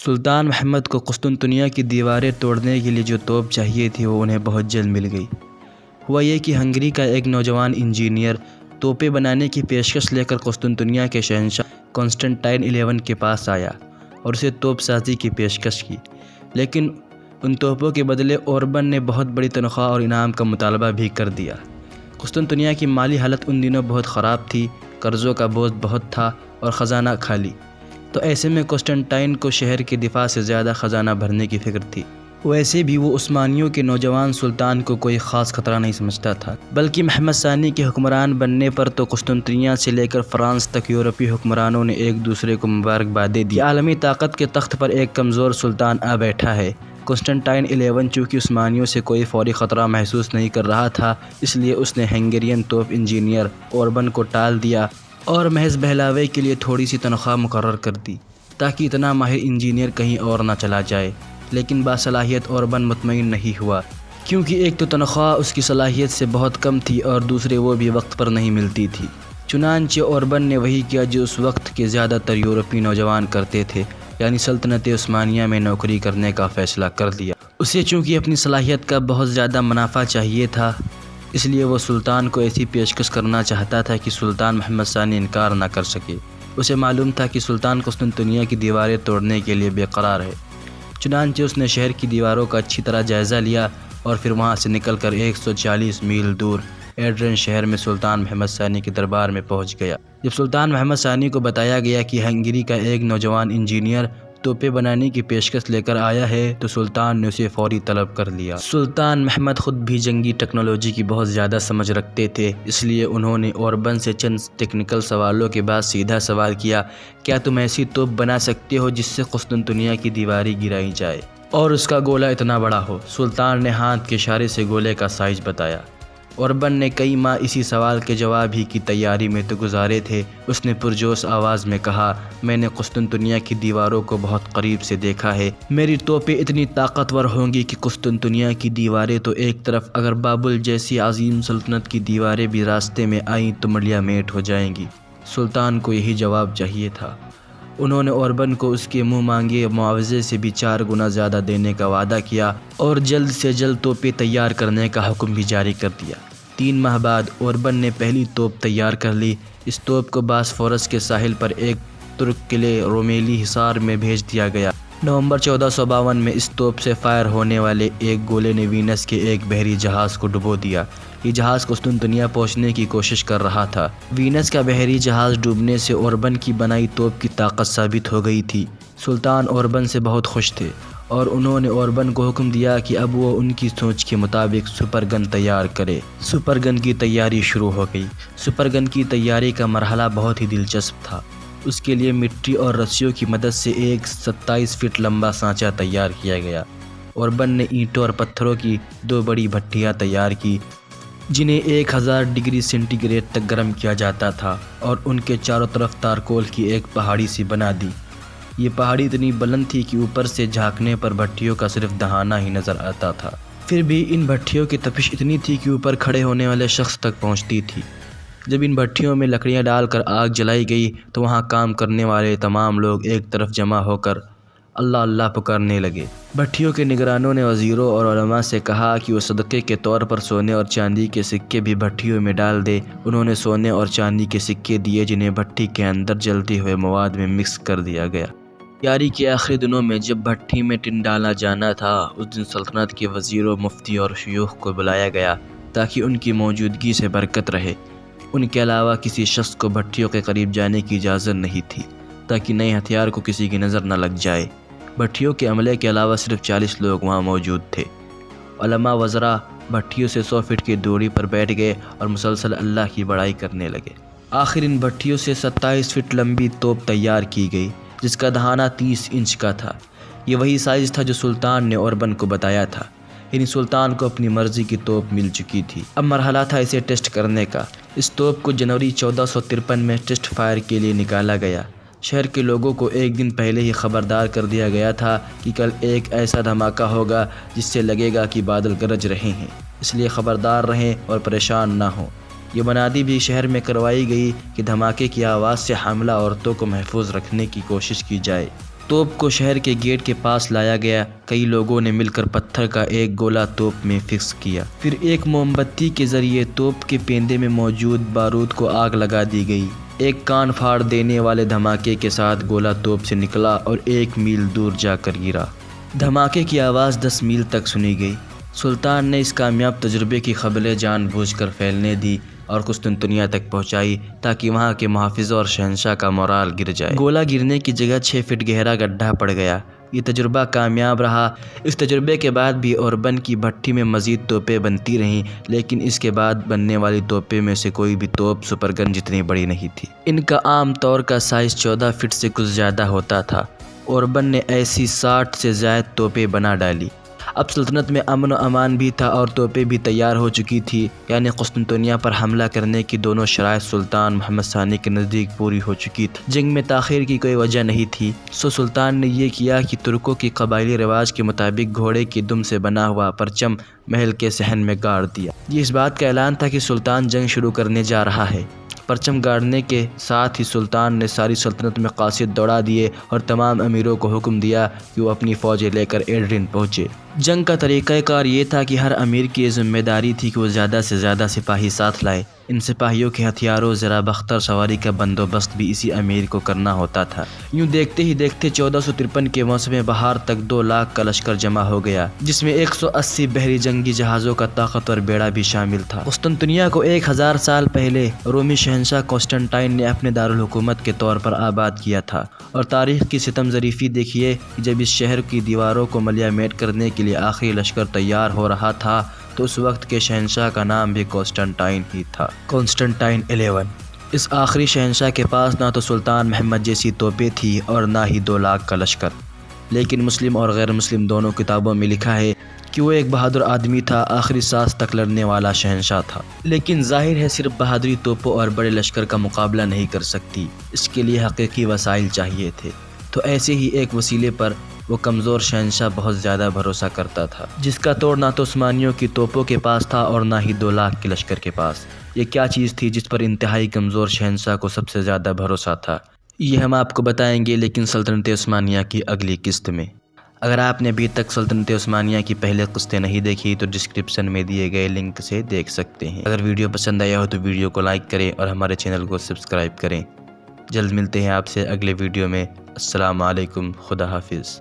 سلطان محمد کو قسطنطنیہ کی دیواریں توڑنے کے لیے جو توپ چاہیے تھی وہ انہیں بہت جلد مل گئی۔ ہوا یہ کہ ہنگری کا ایک نوجوان انجینئر توپیں بنانے کی پیشکش لے کر قسطنطنیہ کے شہنشاہ کانسٹنٹائن 11 کے پاس آیا اور اسے توپ سازی کی پیشکش کی، لیکن ان توپوں کے بدلے اوربن نے بہت بڑی تنخواہ اور انعام کا مطالبہ بھی کر دیا۔ قسطنطنیہ کی مالی حالت ان دنوں بہت خراب تھی، قرضوں کا بوجھ بہت تھا اور خزانہ خالی، تو ایسے میں قسطنطائن کو شہر کے دفاع سے زیادہ خزانہ بھرنے کی فکر تھی۔ ویسے بھی وہ عثمانیوں کے نوجوان سلطان کو کوئی خاص خطرہ نہیں سمجھتا تھا، بلکہ محمد ثانی کے حکمران بننے پر تو قسطنطنیہ سے لے کر فرانس تک یورپی حکمرانوں نے ایک دوسرے کو مبارکبادیں دی۔ عالمی طاقت کے تخت پر ایک کمزور سلطان آ بیٹھا ہے۔ قسطنطائن 11 چونکہ عثمانیوں سے کوئی فوری خطرہ محسوس نہیں کر رہا تھا، اس لیے اس نے ہنگیرین توپ انجینئر اوربن کو ٹال دیا اور محض بہلاوے کے لیے تھوڑی سی تنخواہ مقرر کر دی تاکہ اتنا ماہر انجینئر کہیں اور نہ چلا جائے۔ لیکن باصلاحیت اوربن مطمئن نہیں ہوا، کیونکہ ایک تو تنخواہ اس کی صلاحیت سے بہت کم تھی اور دوسرے وہ بھی وقت پر نہیں ملتی تھی۔ چنانچہ اوربن نے وہی کیا جو اس وقت کے زیادہ تر یورپی نوجوان کرتے تھے، یعنی سلطنت عثمانیہ میں نوکری کرنے کا فیصلہ کر لیا۔ اسے چونکہ اپنی صلاحیت کا بہت زیادہ منافع چاہیے تھا، اس لیے وہ سلطان کو ایسی پیشکش کرنا چاہتا تھا کہ سلطان محمد ثانی انکار نہ کر سکے۔ اسے معلوم تھا کہ سلطان قسطنطنیہ کی دیواریں توڑنے کے لیے بے قرار ہے، چنانچہ اس نے شہر کی دیواروں کا اچھی طرح جائزہ لیا اور پھر وہاں سے نکل کر 140 میل دور ایڈرن شہر میں سلطان محمد ثانی کے دربار میں پہنچ گیا۔ جب سلطان محمد ثانی کو بتایا گیا کہ ہنگری کا ایک نوجوان انجینئر توپیں بنانے کی پیشکش لے کر آیا ہے تو سلطان نے اسے فوری طلب کر لیا۔ سلطان محمد خود بھی جنگی ٹیکنالوجی کی بہت زیادہ سمجھ رکھتے تھے، اس لیے انہوں نے اوربن سے چند ٹیکنیکل سوالوں کے بعد سیدھا سوال کیا، کیا تم ایسی توپ بنا سکتے ہو جس سے قسطنطنیہ کی دیواریں گرائی جائے اور اس کا گولہ اتنا بڑا ہو؟ سلطان نے ہاتھ کے اشارے سے گولے کا سائز بتایا۔ اوربن نے کئی ماہ اسی سوال کے جواب ہی کی تیاری میں تو گزارے تھے۔ اس نے پرجوش آواز میں کہا، میں نے قسطنطنیہ کی دیواروں کو بہت قریب سے دیکھا ہے، میری توپیں اتنی طاقتور ہوں گی کہ قسطنطنیہ کی دیواریں تو ایک طرف، اگر بابل جیسی عظیم سلطنت کی دیواریں بھی راستے میں آئیں تو ملیا میٹ ہو جائیں گی۔ سلطان کو یہی جواب چاہیے تھا۔ انہوں نے اوربن کو اس کے منہ مانگے معاوضے سے بھی 4 گنا زیادہ دینے کا وعدہ کیا اور جلد سے جلد توپیں تیار کرنے کا حکم بھی جاری کر دیا۔ 3 ماہ بعد اوربن نے پہلی توپ تیار کر لی۔ اس توپ کو باسفورس کے ساحل پر ایک ترک قلعے رومیلی حصار میں بھیج دیا گیا۔ نومبر 1452 میں اس توپ سے فائر ہونے والے ایک گولے نے وینس کے ایک بحری جہاز کو ڈبو دیا۔ یہ جہاز قسطنطنیہ پہنچنے کی کوشش کر رہا تھا۔ وینس کا بحری جہاز ڈوبنے سے اوربن کی بنائی توپ کی طاقت ثابت ہو گئی تھی۔ سلطان اوربن سے بہت خوش تھے اور انہوں نے اوربن کو حکم دیا کہ اب وہ ان کی سوچ کے مطابق سپر گن تیار کرے۔ سپر گن کی تیاری شروع ہو گئی۔ سپر گن کی تیاری کا مرحلہ بہت ہی دلچسپ تھا۔ اس کے لیے مٹی اور رسیوں کی مدد سے ایک 27 فٹ لمبا سانچہ تیار کیا گیا۔ اوربن نے اینٹوں اور پتھروں کی 2 بڑی بھٹیاں تیار کی جنہیں 1000 ڈگری سینٹی گریڈ تک گرم کیا جاتا تھا اور ان کے چاروں طرف تارکول کی ایک پہاڑی سی بنا دی۔ یہ پہاڑی اتنی بلند تھی کہ اوپر سے جھانکنے پر بھٹیوں کا صرف دہانہ ہی نظر آتا تھا۔ پھر بھی ان بھٹیوں کی تپش اتنی تھی کہ اوپر کھڑے ہونے والے شخص تک پہنچتی تھی۔ جب ان بھٹیوں میں لکڑیاں ڈال کر آگ جلائی گئی تو وہاں کام کرنے والے تمام لوگ ایک طرف جمع ہو کر اللہ اللہ پکارنے لگے۔ بھٹیوں کے نگرانوں نے وزیروں اور علماء سے کہا کہ وہ صدقے کے طور پر سونے اور چاندی کے سکے بھی بھٹیوں میں ڈال دے۔ انہوں نے سونے اور چاندی کے سکے دیے جنہیں بھٹی کے اندر جلتے ہوئے مواد میں مکس کر دیا گیا۔ تیاری کے آخری دنوں میں جب بھٹی میں ٹن ڈالا جانا تھا، اس دن سلطنت کے وزیروں، مفتی اور شیوخ کو بلایا گیا تاکہ ان کی موجودگی سے برکت رہے۔ ان کے علاوہ کسی شخص کو بھٹیوں کے قریب جانے کی اجازت نہیں تھی تاکہ نئے ہتھیار کو کسی کی نظر نہ لگ جائے۔ بھٹیوں کے عملے کے علاوہ صرف 40 لوگ وہاں موجود تھے۔ علماء وزراء بھٹیوں سے 100 فٹ کی دوری پر بیٹھ گئے اور مسلسل اللہ کی بڑائی کرنے لگے۔ آخر ان بھٹیوں سے 27 فٹ لمبی توپ تیار کی گئی جس کا دہانہ 30 انچ کا تھا۔ یہ وہی سائز تھا جو سلطان نے اوربن کو بتایا تھا، یعنی سلطان کو اپنی مرضی کی توپ مل چکی تھی۔ اب مرحلہ تھا اسے ٹیسٹ کرنے کا۔ اس توپ کو جنوری 1453 میں ٹیسٹ فائر کے لیے نکالا گیا۔ شہر کے لوگوں کو ایک دن پہلے ہی خبردار کر دیا گیا تھا کہ کل ایک ایسا دھماکہ ہوگا جس سے لگے گا کہ بادل گرج رہے ہیں، اس لیے خبردار رہیں اور پریشان نہ ہوں۔ یہ منادی بھی شہر میں کروائی گئی کہ دھماکے کی آواز سے حاملہ عورتوں کو محفوظ رکھنے کی کوشش کی جائے۔ توپ کو شہر کے گیٹ کے پاس لایا گیا۔ کئی لوگوں نے مل کر پتھر کا ایک گولا توپ میں فکس کیا، پھر ایک موم بتی کے ذریعے توپ کے پیندے میں موجود بارود کو آگ لگا دی گئی۔ ایک کان پھاڑ دینے والے دھماکے کے ساتھ گولا توپ سے نکلا اور 1 میل دور جا کر گرا۔ دھماکے کی آواز 10 میل تک سنی گئی۔ سلطان نے اس کامیاب تجربے کی خبریں جان بوجھ کر پھیلنے دی اور قسطنطنیہ تک پہنچائی تاکہ وہاں کے محافظوں اور شہنشاہ کا مورال گر جائے۔ گولا گرنے کی جگہ 6 فٹ گہرا گڈھا پڑ گیا۔ یہ تجربہ کامیاب رہا۔ اس تجربے کے بعد بھی اوربن کی بھٹی میں مزید توپیں بنتی رہیں، لیکن اس کے بعد بننے والی توپیں میں سے کوئی بھی توپ سپر گن جتنی بڑی نہیں تھی۔ ان کا عام طور کا سائز 14 فٹ سے کچھ زیادہ ہوتا تھا۔ اوربن نے ایسی 60 سے زائد توپیں بنا ڈالی۔ اب سلطنت میں امن و امان بھی تھا اور توپیں بھی تیار ہو چکی تھی، یعنی قسطنطنیہ پر حملہ کرنے کی دونوں شرائط سلطان محمد ثانی کے نزدیک پوری ہو چکی تھی۔ جنگ میں تاخیر کی کوئی وجہ نہیں تھی، سلطان نے یہ کیا کہ ترکوں کی قبائلی رواج کے مطابق گھوڑے کی دم سے بنا ہوا پرچم محل کے صحن میں گاڑ دیا۔ یہ اس بات کا اعلان تھا کہ سلطان جنگ شروع کرنے جا رہا ہے۔ پرچم گاڑنے کے ساتھ ہی سلطان نے ساری سلطنت میں قاصد دوڑا دیے اور تمام امیروں کو حکم دیا کہ وہ اپنی فوجیں لے کر ایڈرین پہنچے۔ جنگ کا طریقہ کار یہ تھا کہ ہر امیر کی یہ ذمہ داری تھی کہ وہ زیادہ سے زیادہ سپاہی ساتھ لائے۔ ان سپاہیوں کے ہتھیاروں زرہ بختر سواری کا بندوبست بھی اسی امیر کو کرنا ہوتا تھا۔ یوں دیکھتے ہی دیکھتے 1453 کے موسم بہار تک 2 لاکھ کا لشکر جمع ہو گیا، جس میں 180 بحری جنگی جہازوں کا طاقتور بیڑا بھی شامل تھا۔ قسطنطنیہ کو 1000 سال پہلے رومی شہنشاہ کانسٹنٹائن نے اپنے دارالحکومت کے طور پر آباد کیا تھا، اور تاریخ کی ستم ظریفی دیکھیے کہ جب اس شہر کی دیواروں کو ملیہ میٹ کرنے کے لیے آخری لشکر تیار ہو رہا تھا تو اس وقت کے شہنشاہ کا نام بھی کانسٹنٹائن ہی تھا، کانسٹنٹائن 11۔ اس آخری شہنشاہ کے پاس نہ تو سلطان محمد جیسی توپیں تھی اور نہ ہی 2 لاکھ کا لشکر، لیکن مسلم اور غیر مسلم دونوں کتابوں میں لکھا ہے کہ وہ ایک بہادر آدمی تھا، آخری سانس تک لڑنے والا شہنشاہ تھا۔ لیکن ظاہر ہے صرف بہادری توپوں اور بڑے لشکر کا مقابلہ نہیں کر سکتی، اس کے لیے حقیقی وسائل چاہیے تھے۔ تو ایسے ہی ایک وسیلے پر وہ کمزور شہنشاہ بہت زیادہ بھروسہ کرتا تھا، جس کا توڑ نہ تو عثمانیوں کی توپوں کے پاس تھا اور نہ ہی 2 لاکھ کے لشکر کے پاس۔ یہ کیا چیز تھی جس پر انتہائی کمزور شہنشاہ کو سب سے زیادہ بھروسہ تھا؟ یہ ہم آپ کو بتائیں گے، لیکن سلطنت عثمانیہ کی اگلی قسط میں۔ اگر آپ نے ابھی تک سلطنت عثمانیہ کی پہلے قسطیں نہیں دیکھی تو ڈسکرپشن میں دیے گئے لنک سے دیکھ سکتے ہیں۔ اگر ویڈیو پسند آیا ہو تو ویڈیو کو لائک کریں اور ہمارے چینل کو سبسکرائب کریں۔ جلد ملتے ہیں آپ سے اگلے ویڈیو میں۔ السلام علیکم، خدا حافظ۔